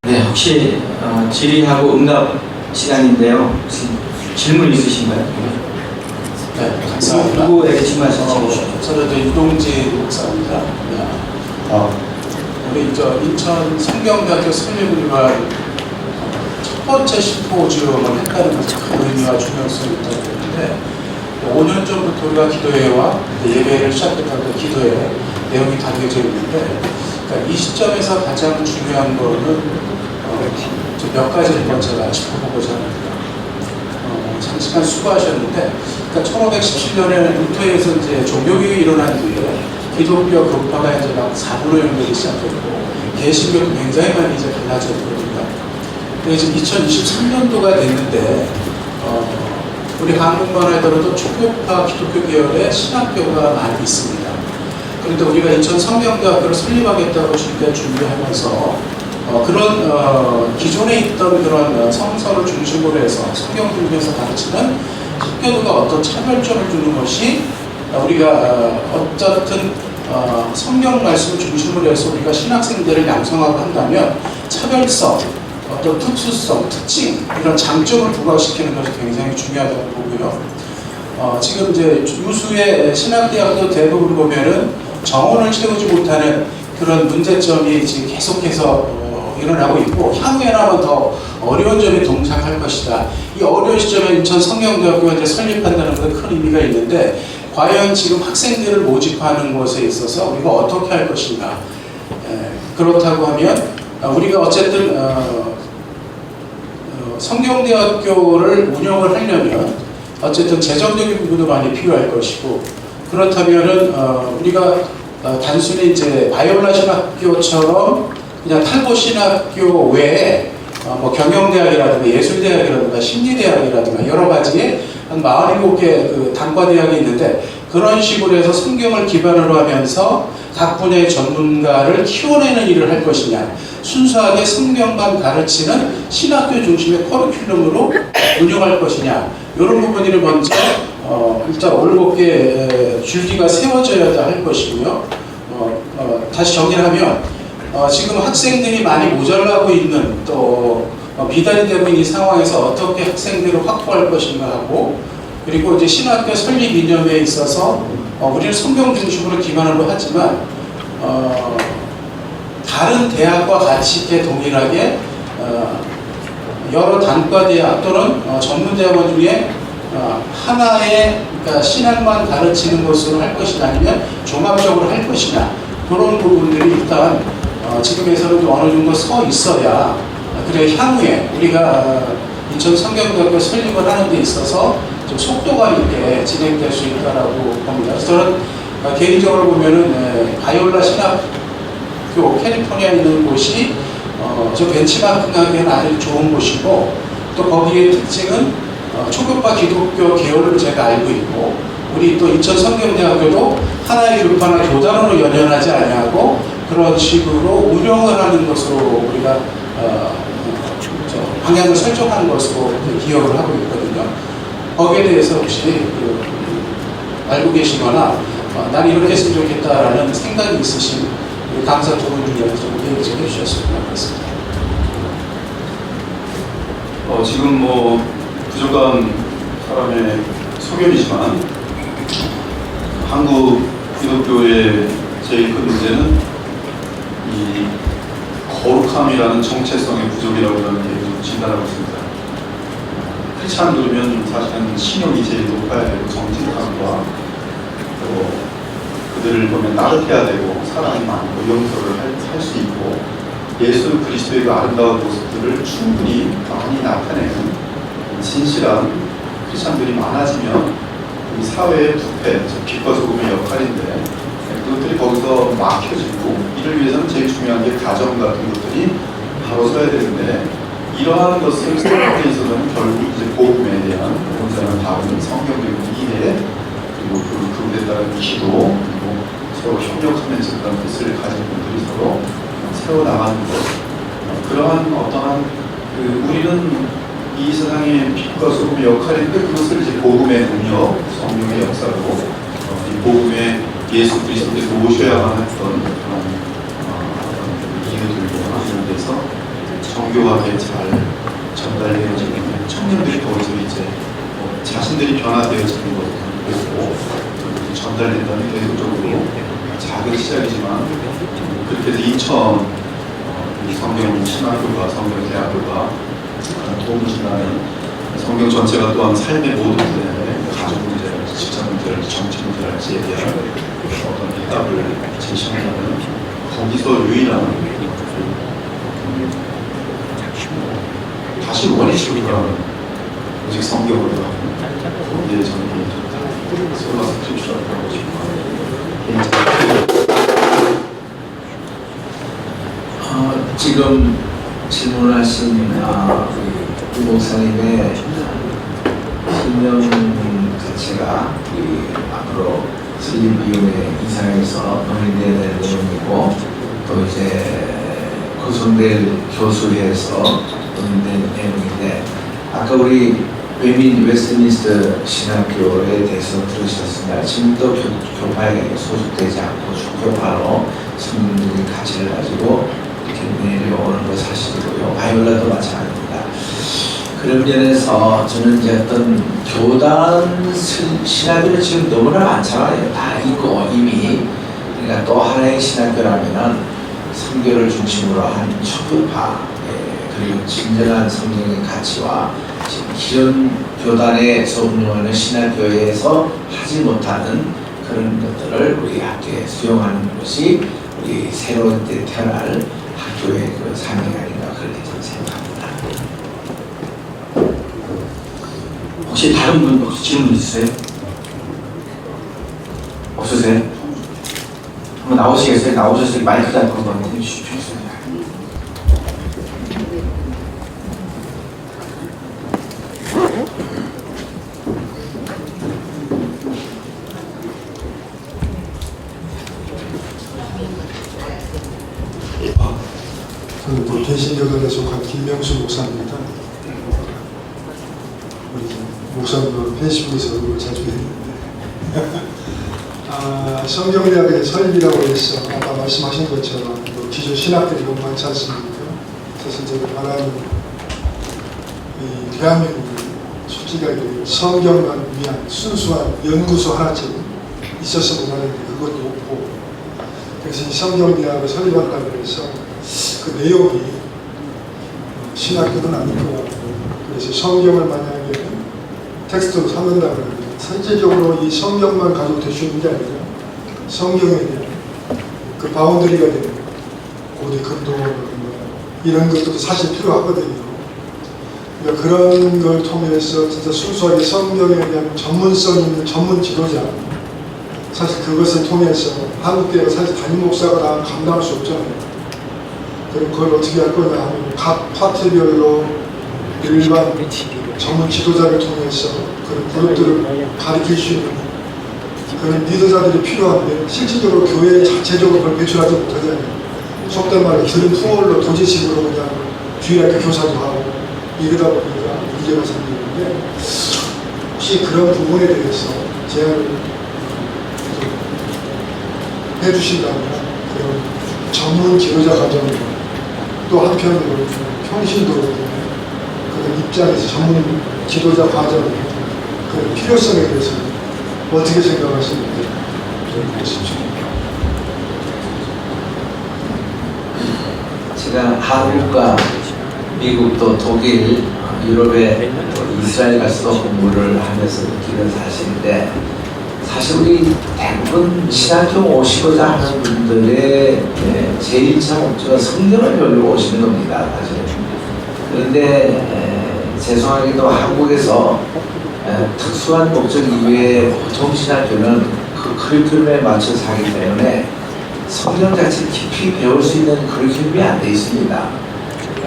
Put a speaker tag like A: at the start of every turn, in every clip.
A: 네, 혹시 질의하고 응답 시간인데요. 혹시 질문 있으신가요?
B: 네, 감사합니다.
A: 누구에게 질문하실지.
B: 저도 유동지 목사입니다. 우리 인천 성경대학교 설립을 위한 첫 번째 심포지엄을 했다는 것은 큰 의미와 중요성이 있다고 했는데 5년 전부터 우리가 기도회와 예배를 시작했다고 기도회 내용이 담겨져 있는데 그러니까 이 시점에서 가장 중요한 거는 몇 가지를 먼저 제가 짚어보고자 합니다. 장시간 수고하셨는데, 그러니까 1517년에 루터에서 이제 종교개혁이 일어난 뒤에 기독교 교파가 이제 막 사부로 연결이 시작했고, 개신교도 굉장히 많이 이제 갈라졌거든요. 근데 지금 2023년도가 됐는데, 우리 한국만 하더라도 초교파 기독교 계열의 신학교가 많이 있습니다. 그런데 우리가 인천 성경대학교를 설립하겠다고 준비하면서 그런 기존에 있던 그런 성서를 중심으로 해서 성경 중심에서 가르치는 학교도가 어떤 차별점을 주는 것이 우리가 어쨌든 성경 말씀을 중심으로 해서 우리가 신학생들을 양성하고 한다면 차별성, 어떤 특수성, 특징 이런 장점을 부각시키는 것이 굉장히 중요하다고 보고요. 지금 이제 유수의 신학대학교 대부분 보면은 정원을 채우지 못하는 그런 문제점이 지금 계속해서 일어나고 있고 향후에는 더 어려운 점이 동작할 것이다. 이 어려운 시점에 인천 성경대학교가 이제 설립한다는 것에 큰 의미가 있는데 과연 지금 학생들을 모집하는 것에 있어서 우리가 어떻게 할 것인가. 그렇다고 하면 우리가 어쨌든 성경대학교를 운영을 하려면 어쨌든 재정적인 부분도 많이 필요할 것이고 그렇다면은 우리가 단순히 이제 바이올라 신학교처럼 그냥 탈보 신학교 외에 뭐 경영대학이라든가 예술대학이라든가 심리대학이라든가 여러 가지의 한 47개 그 단과대학이 있는데 그런 식으로 해서 성경을 기반으로 하면서 각 분야의 전문가를 키워내는 일을 할 것이냐, 순수하게 성경만 가르치는 신학교 중심의 커리큘럼으로 운영할 것이냐, 이런 부분을 먼저 일단 올곧게 줄기가 세워져야 할 것이고요. 다시 정리를 하면 지금 학생들이 많이 모자라고 있는 또 비단이 되고 있는 이 상황에서 어떻게 학생들을 확보할 것인가 하고 그리고 이제 신학교 설립 이념에 있어서 우리는 성경 중심으로 기반으로 하지만 다른 대학과 같이 이렇게 동일하게 여러 단과대학 또는 전문대학원 중에 하나의 그러니까 신학만 가르치는 것으로 할 것이냐 아니면 종합적으로 할 것이냐 그런 부분들이 일단 지금에서는 좀 어느 정도 서 있어야 그래 향후에 우리가 인천 성경대학교 설립을 하는 데 있어서 좀 속도가 있게 진행될 수 있다라고 봅니다. 저는 개인적으로 보면은 바이올라 신학교 캘리포니아에 있는 곳이 저 벤치마킹하기에는 아주 좋은 곳이고 또 거기의 특징은 초교파 기독교 계열을 제가 알고 있고 우리 또 인천 성경대학교도 하나의 교파나 교단으로 연연하지 아니하고 그런 식으로 운영을 하는 것으로 우리가 방향을 설정하는 것으로 기억을 하고 있거든요. 거기에 대해서 혹시 알고 계시거나 난 이렇게 했으면 좋겠다라는 생각이 있으신 강사 두 분 중에 좀 얘기 좀 해주셨으면 좋겠습니다.
C: 지금 뭐 부족한 사람의 소견이지만 한국 기독교의 제일 큰 문제는 이 거룩함이라는 정체성의 부족이라고 저는 개인적으로 진단하고 있습니다. 크리스찬들이면 사실은 신용이 제일 높아야 되고 정직함과 또 그들을 보면 따뜻해야 되고 사랑이 많고 용서를 할 수 있고 예수 그리스도의 그 아름다운 모습들을 충분히 많이 나타내는 진실한 크리스찬들이 많아지면 이 사회의 부패, 빛과 소금의 역할인데 그것들이 거기서 막혀지고 이를 위해서는 제일 중요한 게 가정 같은 것들이 바로 서야 되는데 이러한 것을 생각에 있어서는 결국 이제 복음에 대한 온전한 다른 성경적인 이해 그리고 그것에 따른 기도 그리고 서로 협력하면서 그런 뜻을 가진 분들이 서로 세워나가는 것 그러한 어떠한 우리는 이 세상의 빛과 소금의 역할인데 그것을 이제 복음의 능력, 성령의 역사로 이 복음의 예수 그리스도께서 오셔야만 했던 그런 이유들과 이런 데서 정교하게 잘 전달되어지는 청년들이 거기서 이제 자신들이 변화되어지는 것을 보고 전달된다는 계속적으로 작은 시작이지만 그렇게 해서 2000 성경 신학교가 성경 대학교가 도무지나는 성경 전체가 또한 삶의 모든 분야에 가족 문제랄지 직장 문제랄지 정치 문제랄지에 대한 어떤 해답을 제시한다는 거기서 유일한 다시 원위식으로 돌아가는 오직 성경으로 하고 거기에 저는 솔라 스크립처라고 하고 싶어요.
D: 지금 질문하신 우리 목사님의 신념 자체가 앞으로 슬립비움의 이상에서 논의되어야 될 내용이고 또 이제 구성될 교수회에서 논의된 내용인데 아까 우리 외민 웨스트민스터 신학교에 대해서 들으셨습니다. 지금도 교파에 소속되지 않고 주교파로 성도들이 가치를 가지고 이렇게 내려오는 것 사실이고요. 바이올라도 마찬가지입니다. 그런 면에서 저는 이제 어떤 교단 신학교는 지금 너무나 많잖아요. 다 있고 이미. 그러니까 또 하나의 신학교라면은 성교를 중심으로 한 초교파 그리고 진정한 성경의 가치와 지금 기존 교단에서 운영하는 신학교에서 하지 못하는 그런 것들을 우리 학교에 수용하는 것이 우리 새로운 때 태어날 학교의 그 사명이 아닌가 그렇게 저는 생각합니다.
A: 혹시 다른 분 혹시 질문 있으세요? 없으세요? 한번 나오시겠어요? 나오셔서 마이크 잡고 한번 해주십시오.
E: 저는 개신교단에 속한 김명수 목사입니다. 우리 목사님도 페이스북에서 얼굴을 자주 했는데 성경대학의 설립이라고 해서 아까 말씀하신 것처럼 기존 신학들이 너무 많지 않습니까? 사실 제가 바라는 이 대한민국이 솔직하게 성경만 위한 순수한 연구소 하나쯤 있었으면 하는데 그것도 없고 그래서 이 성경대학을 설립한다고 해서 그 내용이 신학교는 아닐 것 같고 그래서 성경을 만약에 텍스트로 삼는다고 하면 선제적으로 이 성경만 가지고 될 수 있는 게 아니라 성경에 대한 그 바운더리가 되는 고대 근동원 이런 것도 사실 필요하거든요. 그러니까 그런 걸 통해서 진짜 순수하게 성경에 대한 전문성 있는 전문 지도자 사실 그것을 통해서 한국교회가 사실 담임 목사가 다 감당할 수 없잖아요. 그럼 그걸 어떻게 할 거냐 하면 각 파트별로 일반 전문 지도자를 통해서 그런 그룹들을 가르칠 수 있는 그런 리더자들이 필요한데 실질적으로 교회 자체적으로 그걸 배출하지 못하잖아요. 속된 말로 들은 풍월로 도제식으로 그냥 주일학교 교사도 하고 이러다 보니까 문제가 생기는데 혹시 그런 부분에 대해서 제안을 해주신다면 그런 전문 지도자 과정으로 또 한편으로 평신도로 그런 입장에서 전문 지도자 과정의 그 필요성에 대해서 어떻게 생각하시는지 좀 보십시오.
D: 제가 한국과 미국 또 독일, 유럽에 이스라엘 가서 공부를 하면서 느끼는 사실인데 사실 우리 대부분 신학교 오시고자 하는 분들의 제1차 목적은 성경을 배우려고 오시는 겁니다. 사실. 그런데 죄송하게도 한국에서 특수한 목적 이외에 보통 신학교는 그 커리큘럼에 맞춰서 하기 때문에 성경 자체를 깊이 배울 수 있는 커리큘럼이 안 돼 있습니다.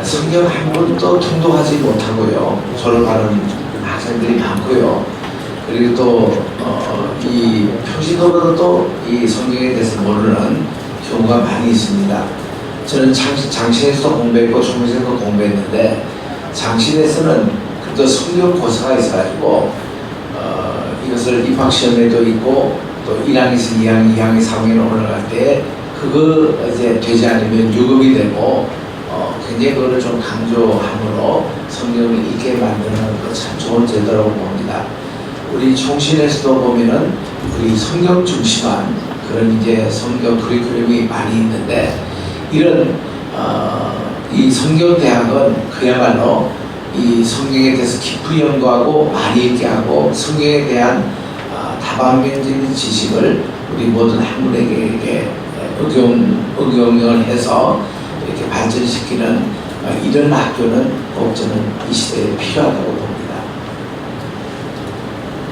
D: 성경 한 번도 통독하지 못하고요. 졸업하는 학생들이 많고요. 그리고 또 이 평신도로도 이 성경에 대해서 모르는 경우가 많이 있습니다. 저는 장신에서도 공부했고 총회에서도 공부했는데 장신에서는 또 성경 고사가 있어가지고 이것을 입학 시험에도 있고 또 1학에서 2학년, 2학년, 3학년 올라갈 때 그거 이제 되지 않으면 유급이 되고 굉장히 그거를 좀 강조함으로 성경을 읽게 만드는 그 참 좋은 제도라고 봅니다. 우리 총신에서도 보면은 우리 성경 중심한 그런 이제 성경 커리큘럼이 많이 있는데 이런 이 성경 대학은 그야말로 이 성경에 대해서 깊이 연구하고 많이 읽게 하고 성경에 대한 다방면적인 지식을 우리 모든 학문에게 이렇게 응용을 해서 이렇게 발전시키는 이런 학교는 꼭 저는 이 시대에 필요하다고 봅니다.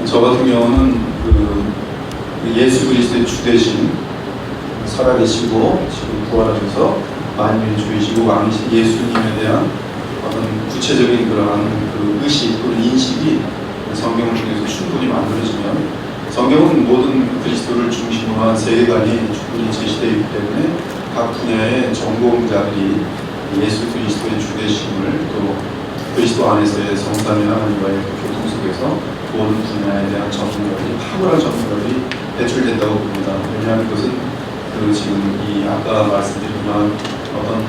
C: 저 같은 경우는 그 예수 그리스도의 주 대신 살아계시고 지금 부활하셔서 만유의 주이시고 왕이신 예수님에 대한 어떤 구체적인 그러한 그 의식 또는 인식이 성경을 통해서 충분히 만들어지면 성경은 모든 그리스도를 중심으로 한 세계관이 충분히 제시되어 있기 때문에 각 분야의 전공자들이 예수 그리스도의 주 되심을 또 그리스도 안에서의 성삼위 하나님과의 교통 속에서 모든 분야에 대한 전문가들이 탁월한 전문가들이 배출된다고 봅니다. 왜냐하면 그것은 그 지금 이 아까 말씀드린 그런 어떤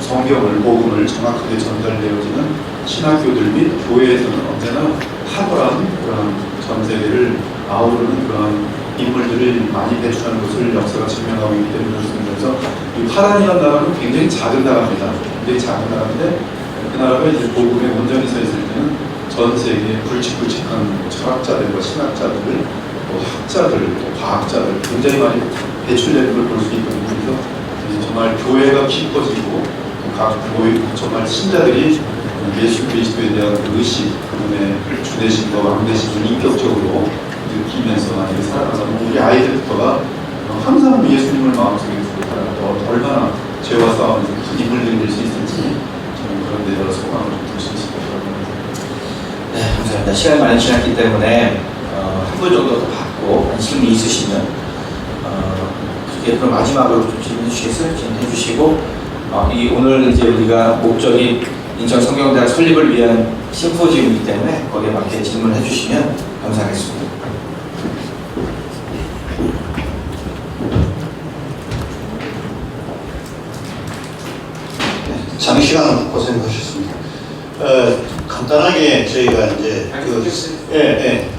C: 성경을 복음을 정확하게 전달되어지는 신학교들 및 교회에서는 언제나 탁월한 그런 전 세계를 아우르는 그런 인물들을 많이 배출하는 것을 역사가 증명하고 있기 때문에 그렇습니다. 그래서 이 파란이라는 나라는 굉장히 작은 나라입니다. 굉장히 작은 나라인데 그 나라가 이제 복음에 온전히 서 있을 때는 전 세계에 굵직굵직한 철학자들과 신학자들, 또 학자들, 또 과학자들 굉장히 많이 배출되는 걸 볼 수 있거든요. 그래서 정말 교회가 깊어지고 각 교회 정말 신자들이 예수 그리스도에 대한 그 의식, 그분의 주되심과 왕되심을 인격적으로 느끼면서 만약에 살아가면 우리 아이들부터가 항상 예수님을 마음속에 두고 살아가도 얼마나 죄와 싸우는 큰 인물들이 될 수 있을지 저는 그런 데다가 소망을 좀 둘 수 있을 것 같습니다.
A: 네, 감사합니다. 시간이 많이 지났기 때문에 한 분 정도 더 받고 질문이 있으시면 그럼 마지막으로 좀 질문해 주시겠어요? 질문해 주시고 이 오늘 이제 우리가 목적이 인천 성경대학 설립을 위한 심포지움이기 때문에 거기에 맞게 질문해 주시면 감사하겠습니다.
F: 장시간 고생하셨습니다. 간단하게 저희가 이제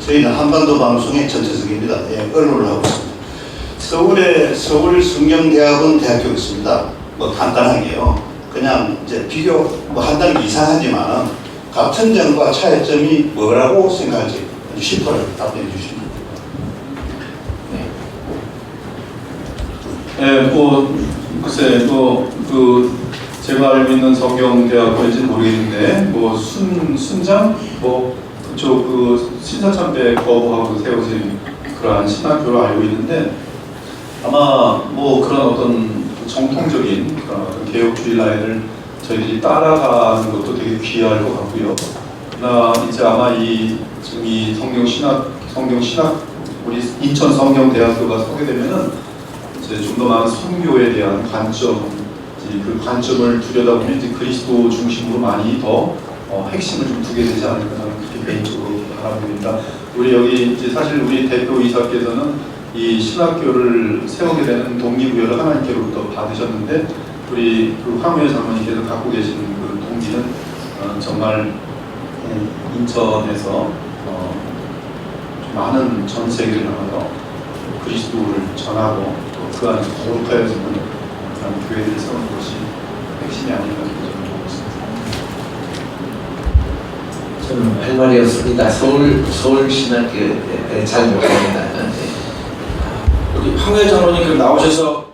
F: 저희는 한반도 방송의 전체적입니다. 언론을 하고 있습니다. 서울 성경대학원 대학교 있습니다. 뭐 간단하게요. 그냥 이제 비교 뭐 한다는 게 이상하지만 같은 점과 차이점이 뭐라고 생각할지 10%를 답변해 주시면 됩니다.
C: 글쎄 제가 알고 있는 성경대학교인지는 모르겠는데 순장 그쪽 그 신사참배 거부하고 세워진 그러한 신학교로 알고 있는데 아마 그런 어떤 정통적인 그런 어떤 개혁주의 라인을 저희들이 따라가는 것도 되게 귀할 것 같고요. 그러나 이제 아마 지금 이 성경신학 우리 인천 성경대학교가 서게 되면은 이제 좀 더 많은 선교에 대한 관점, 그 관점을 들여다보면 이제 그리스도 중심으로 많이 더 핵심을 좀 두게 되지 않을까 저는 그렇게 개인적으로 바라봅니다. 우리 여기 이제 사실 우리 대표이사께서는 이 신학교를 세우게 되는 동기부여를 하나님께로부터 받으셨는데 우리 그 황우현 장로님께서 갖고 계시는 그 동기는 정말 인천에서 많은 전 세계를 나가서 그리스도를 전하고 또 그 안에서 거룩하여지는 그런 교회를 세우는 것이 핵심이 아닌가 저는 보고 있습니다.
D: 저는 할 말이 없습니다. 서울 신학교에 잘 모릅니다.
A: 우리 황우현 장로님 나오셔서